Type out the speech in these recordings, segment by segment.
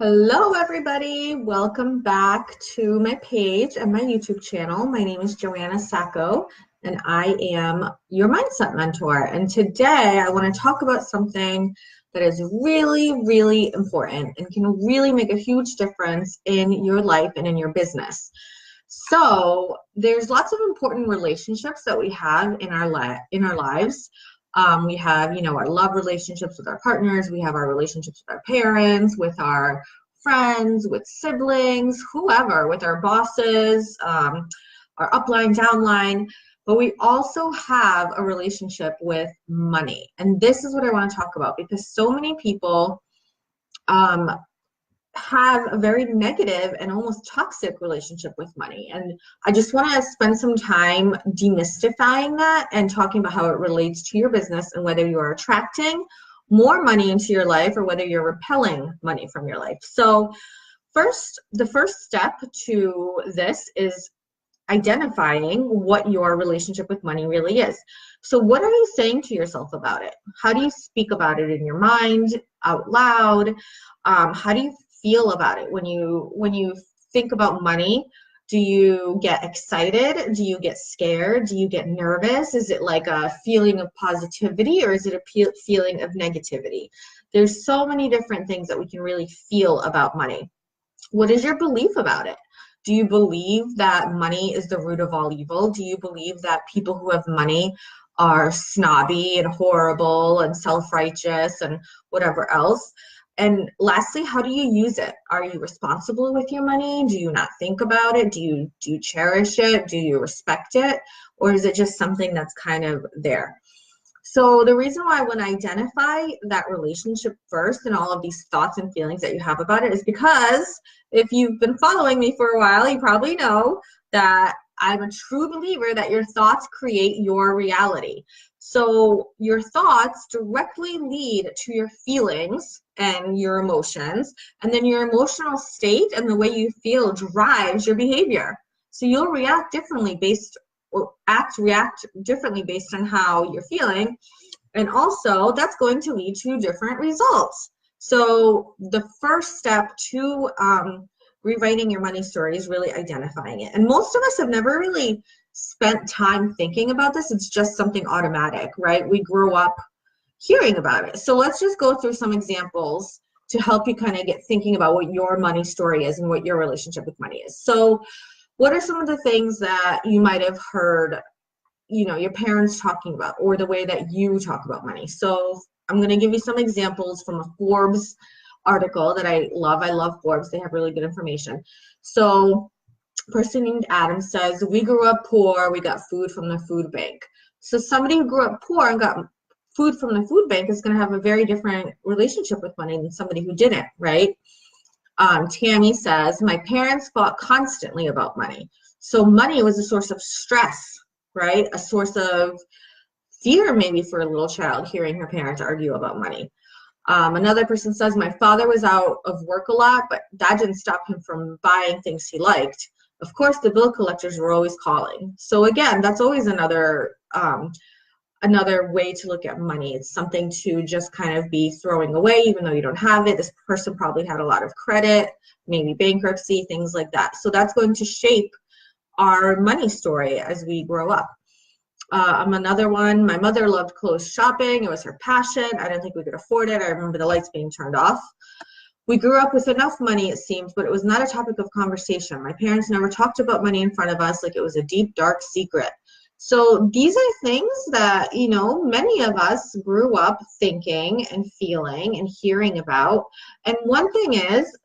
Hello, everybody. Welcome back to my page and my YouTube channel. My name is JoAnna Sacco, and I am your mindset mentor. And today I want to talk about something that is really, really important and can really make a huge difference in your life and in your business. So there's lots of important relationships that we have in our lives. We have, our love relationships with our partners. We have our relationships with our parents, with our friends, with siblings, whoever, with our bosses, our upline, downline. But we also have a relationship with money. And this is what I want to talk about because so many people have a very negative and almost toxic relationship with money. And I just want to spend some time demystifying that and talking about how it relates to your business and whether you are attracting more money into your life or whether you're repelling money from your life. So the first step to this is identifying what your relationship with money really is. So what are you saying to yourself about it? How do you speak about it in your mind, out loud? How do you feel about it when you think about money? Do you get excited? Do you get scared? Do you get nervous? Is it like a feeling of positivity or is it a feeling of negativity? There's so many different things that we can really feel about money. What is your belief about it? Do you believe that money is the root of all evil? Do you believe that people who have money are snobby and horrible and self-righteous and whatever else? And lastly, how do you use it? Are you responsible with your money? Do you not think about it? Do you cherish it? Do you respect it? Or is it just something that's kind of there? So the reason why I want to identify that relationship first and all of these thoughts and feelings that you have about it is because if you've been following me for a while, you probably know that I'm a true believer that your thoughts create your reality. So your thoughts directly lead to your feelings and your emotions, and then your emotional state and the way you feel drives your behavior. So you'll react differently react differently based on how you're feeling, and also that's going to lead to different results. So the first step to rewriting your money story is really identifying it. And most of us have never really spent time thinking about this. It's just something automatic, right? We grew up hearing about it. So let's just go through some examples to help you kind of get thinking about what your money story is and what your relationship with money is. So what are some of the things that you might have heard, your parents talking about, or the way that you talk about money? So I'm going to give you some examples from a Forbes article that I love. I love Forbes. They have really good information. So a person named Adam says, we grew up poor, we got food from the food bank. So somebody who grew up poor and got food from the food bank is going to have a very different relationship with money than somebody who didn't, right? Tammy says, my parents fought constantly about money. So money was a source of stress, right? A source of fear maybe for a little child hearing her parents argue about money. Another person says, my father was out of work a lot, but that didn't stop him from buying things he liked. Of course, the bill collectors were always calling. So again, that's always another way to look at money. It's something to just kind of be throwing away even though you don't have it. This person probably had a lot of credit, maybe bankruptcy, things like that. So that's going to shape our money story as we grow up. Another one, my mother loved clothes shopping. It was her passion. I didn't think we could afford it. I remember the lights being turned off. We grew up with enough money, it seems, but it was not a topic of conversation. My parents never talked about money in front of us like it was a deep, dark secret. So these are things that, many of us grew up thinking and feeling and hearing about. And one thing is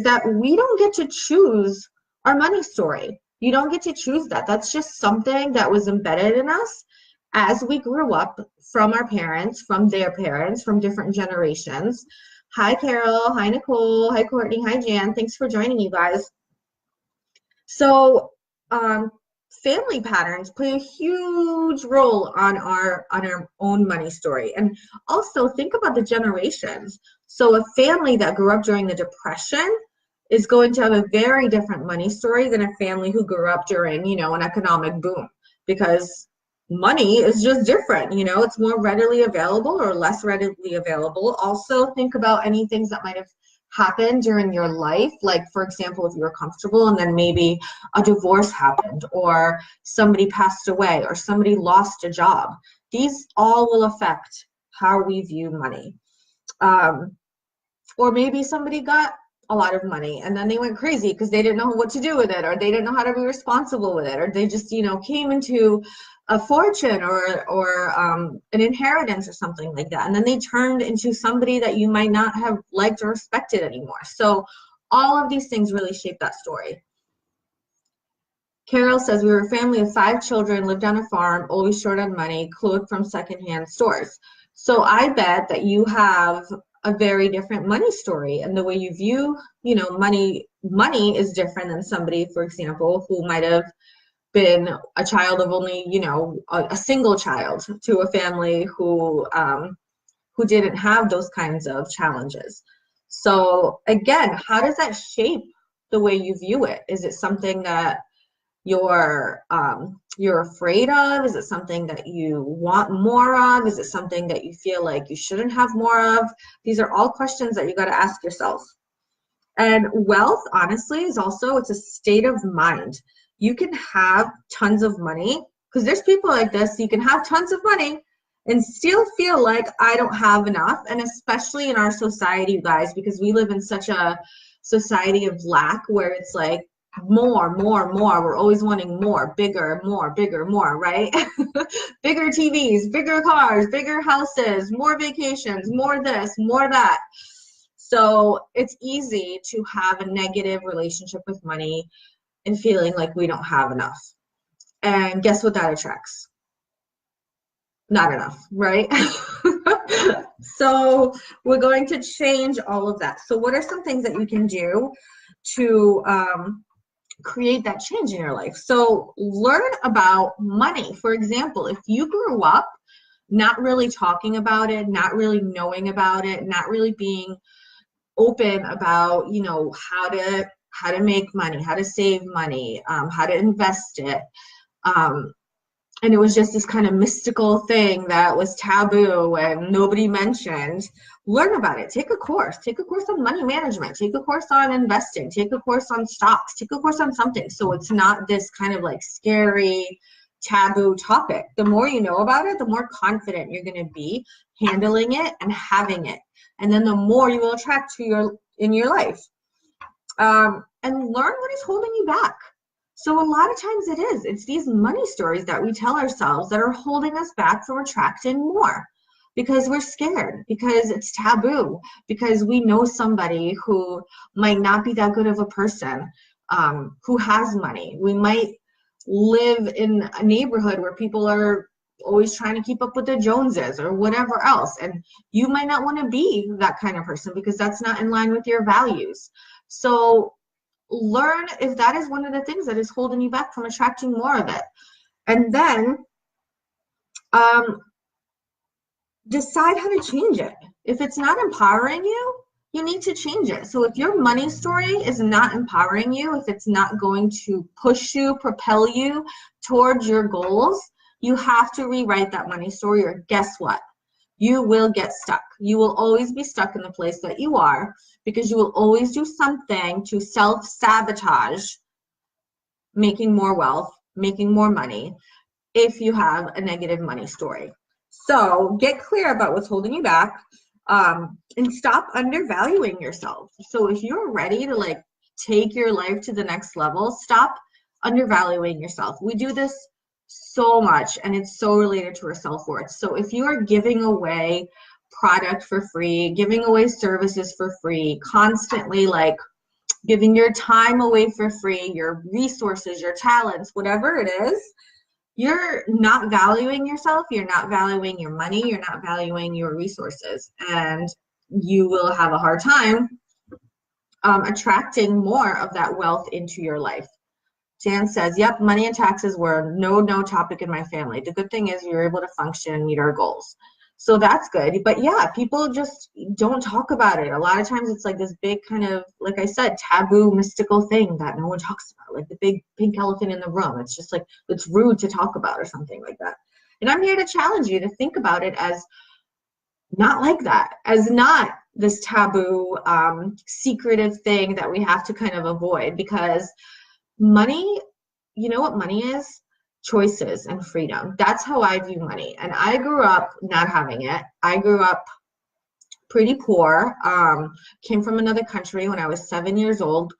that we don't get to choose our money story. You don't get to choose that. That's just something that was embedded in us as we grew up from our parents, from their parents, from different generations. Hi, Carol. Hi, Nicole. Hi, Courtney. Hi, Jan. Thanks for joining, you guys. So, family patterns play a huge role on our own money story. And also think about the generations. So a family that grew up during the Depression is going to have a very different money story than a family who grew up during, an economic boom, because money is just different. It's more readily available or less readily available. Also think about any things that might have happen during your life, like for example, if you were comfortable and then maybe a divorce happened or somebody passed away or somebody lost a job, these all will affect how we view money. Or maybe somebody got a lot of money and then they went crazy because they didn't know what to do with it, or they didn't know how to be responsible with it, or they just, you know, came into a fortune or an inheritance or something like that, and then they turned into somebody that you might not have liked or respected anymore. So all of these things really shape that story. Carol says, we were a family of 5 children, lived on a farm, always short on money, clothed from secondhand stores. So I bet that you have a very different money story, and the way you view, you know, money is different than somebody, for example, who might have been a child of only, you know, a single child to a family who didn't have those kinds of challenges. So again, how does that shape the way you view it? Is it something that you're afraid of? Is it something that you want more of? Is it something that you feel like you shouldn't have more of? These are all questions that you got to ask yourself. And wealth, honestly, is also, it's a state of mind. You can have tons of money, because there's people like this, you can have tons of money and still feel like I don't have enough. And especially in our society, you guys, because we live in such a society of lack where it's like more. We're always wanting more, bigger, more, right? Bigger TVs, bigger cars, bigger houses, more vacations, more this, more that. So it's easy to have a negative relationship with money and feeling like we don't have enough. And guess what that attracts? Not enough, right? So we're going to change all of that. So what are some things that you can do to create that change in your life? So learn about money. For example, if you grew up not really talking about it, not really knowing about it, not really being open about, you know, how to make money, how to save money, how to invest it, and it was just this kind of mystical thing that was taboo and nobody mentioned, learn about it. Take a course on money management, take a course on investing, take a course on stocks, take a course on something, so it's not this kind of like scary taboo topic. The more you know about it, the more confident you're going to be handling it and having it, and then the more you will attract to in your life. And learn what is holding you back. So a lot of times it's these money stories that we tell ourselves that are holding us back from attracting more, because we're scared, because it's taboo, because we know somebody who might not be that good of a person, who has money. We might live in a neighborhood where people are always trying to keep up with the Joneses or whatever else, and you might not want to be that kind of person because that's not in line with your values. So learn if that is one of the things that is holding you back from attracting more of it. And then decide how to change it. If it's not empowering you, you need to change it. So if your money story is not empowering you, if it's not going to push you, propel you towards your goals, you have to rewrite that money story, or guess what? You will get stuck. You will always be stuck in the place that you are, because you will always do something to self-sabotage making more wealth, making more money, if you have a negative money story. So get clear about what's holding you back, and stop undervaluing yourself. So if you're ready to like take your life to the next level, stop undervaluing yourself. We do this so much, and it's so related to our self-worth. So if you are giving away product for free, giving away services for free, constantly like giving your time away for free, your resources, your talents, whatever it is, you're not valuing yourself, you're not valuing your money, you're not valuing your resources, and you will have a hard time attracting more of that wealth into your life. Jan says, yep, money and taxes were no topic in my family. The good thing is we were able to function and meet our goals. So that's good. But yeah, people just don't talk about it. A lot of times it's like this big kind of, like I said, taboo, mystical thing that no one talks about, like the big pink elephant in the room. It's just like, it's rude to talk about or something like that. And I'm here to challenge you to think about it as not like that, as not this taboo, secretive thing that we have to kind of avoid, because money, you know what money is? Choices and freedom. That's how I view money. And I grew up not having it. I grew up pretty poor. Came from another country when I was 7 years old.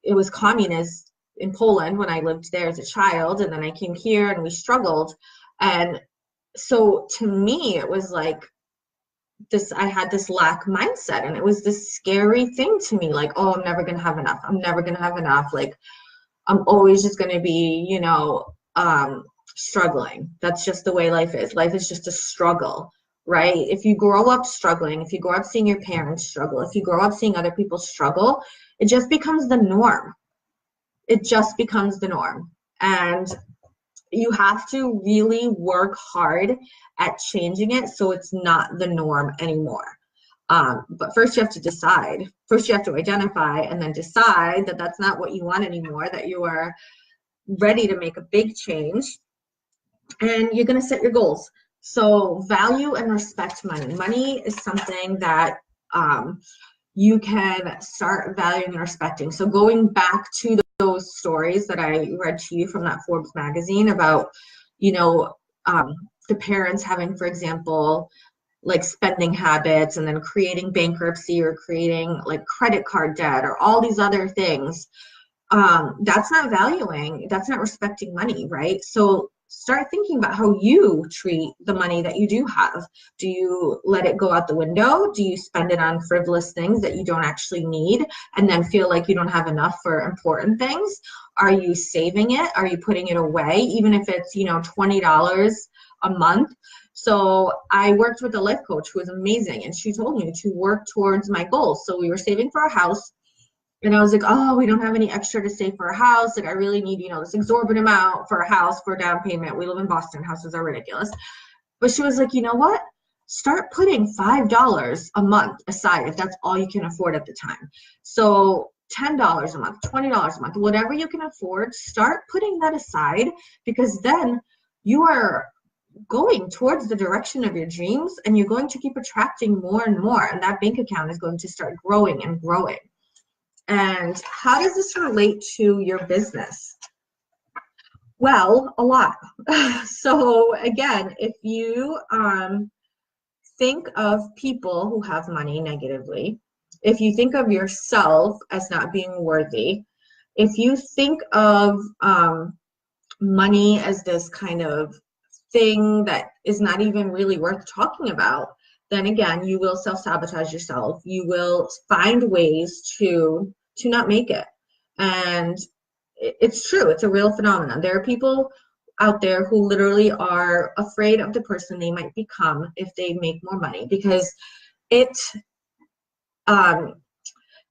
It was communist in Poland when I lived there as a child, and then I came here and we struggled. And so to me, it was like this, I had this lack mindset, and it was this scary thing to me, like, oh, I'm never gonna have enough. I'm never gonna have enough. Like, I'm always just gonna be, struggling. That's just the way life is. Life is just a struggle, right? If you grow up struggling, if you grow up seeing your parents struggle, if you grow up seeing other people struggle, it just becomes the norm. It just becomes the norm. And you have to really work hard at changing it so it's not the norm anymore. But first you have to decide. First you have to identify and then decide that that's not what you want anymore, that you are ready to make a big change, and you're going to set your goals. So value and respect money. Money is something that you can start valuing and respecting. So going back to those stories that I read to you from that Forbes magazine about, the parents having, for example, like spending habits and then creating bankruptcy or creating like credit card debt or all these other things. That's not valuing, that's not respecting money, right? So start thinking about how you treat the money that you do have. Do you let it go out the window? Do you spend it on frivolous things that you don't actually need and then feel like you don't have enough for important things? Are you saving it? Are you putting it away, even if it's, $20 a month? So I worked with a life coach who was amazing, and she told me to work towards my goals. So we were saving for a house. And I was like, oh, we don't have any extra to save for a house. Like, I really need, this exorbitant amount for a house for a down payment. We live in Boston. Houses are ridiculous. But she was like, you know what? Start putting $5 a month aside if that's all you can afford at the time. So $10 a month, $20 a month, whatever you can afford, start putting that aside, because then you are going towards the direction of your dreams, and you're going to keep attracting more and more. And that bank account is going to start growing and growing. And how does this relate to your business? Well, a lot. So again, if you think of people who have money negatively, if you think of yourself as not being worthy, if you think of money as this kind of thing that is not even really worth talking about, then again, you will self-sabotage yourself. You will find ways to not make it. And it's true, it's a real phenomenon. There are people out there who literally are afraid of the person they might become if they make more money, because it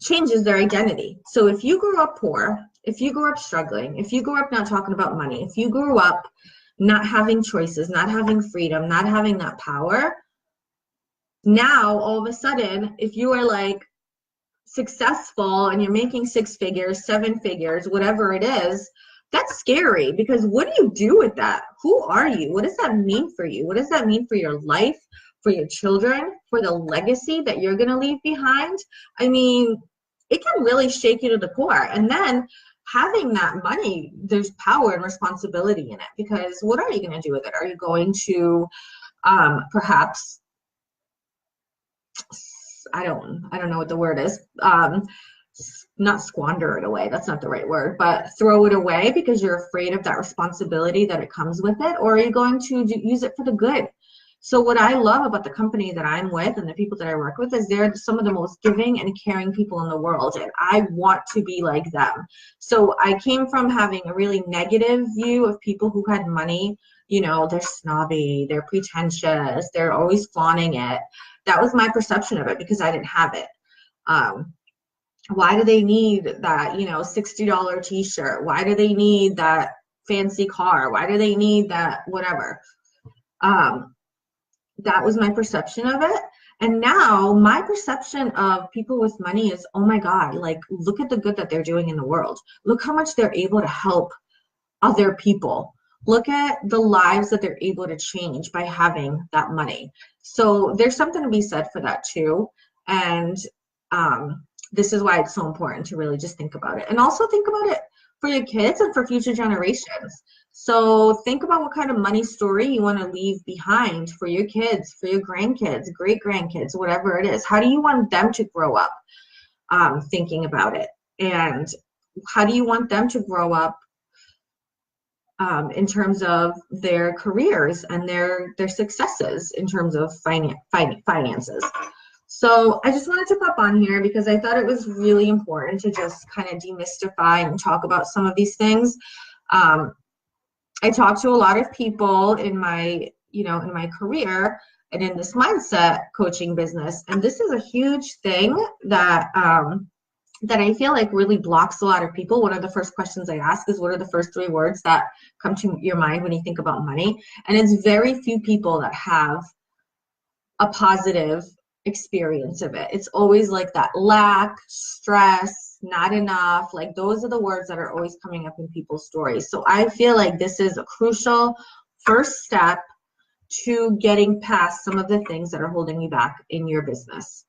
changes their identity. So if you grew up poor, if you grew up struggling, if you grew up not talking about money, if you grew up not having choices, not having freedom, not having that power, now all of a sudden, if you are like successful and you're making 6 figures, 7 figures, whatever it is, that's scary, because what do you do with that? Who are you? What does that mean for you? What does that mean for your life, for your children, for the legacy that you're going to leave behind? I mean, it can really shake you to the core. And then having that money, there's power and responsibility in it, because what are you going to do with it? Are you going to perhaps, I don't know what the word is, not squander it away, that's not the right word, but throw it away because you're afraid of that responsibility that it comes with it? Or are you going to use it for the good? So what I love about the company that I'm with and the people that I work with is they're some of the most giving and caring people in the world, and I want to be like them. So I came from having a really negative view of people who had money. They're snobby, they're pretentious, they're always flaunting it. That was my perception of it because I didn't have it. Why do they need that, $60 t-shirt? Why do they need that fancy car? Why do they need that whatever? That was my perception of it. And now my perception of people with money is, oh my God, like, look at the good that they're doing in the world. Look how much they're able to help other people. Look at the lives that they're able to change by having that money. So there's something to be said for that too. And this is why it's so important to really just think about it. And also think about it for your kids and for future generations. So think about what kind of money story you want to leave behind for your kids, for your grandkids, great-grandkids, whatever it is. How do you want them to grow up thinking about it? And how do you want them to grow up in terms of their careers and their successes in terms of finances? So I just wanted to pop on here because I thought it was really important to just kind of demystify and talk about some of these things. I talk to a lot of people in my, in my career and in this mindset coaching business, and this is a huge thing that that I feel like really blocks a lot of people. One of the first questions I ask is, what are the first 3 words that come to your mind when you think about money? And it's very few people that have a positive experience of it. It's always like that lack, stress, not enough. Like those are the words that are always coming up in people's stories. So I feel like this is a crucial first step to getting past some of the things that are holding you back in your business.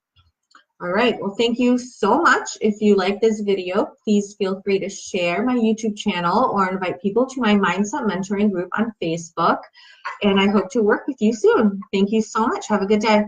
All right, well, thank you so much. If you like this video, please feel free to share my YouTube channel or invite people to my Mindset Mentoring group on Facebook. And I hope to work with you soon. Thank you so much. Have a good day.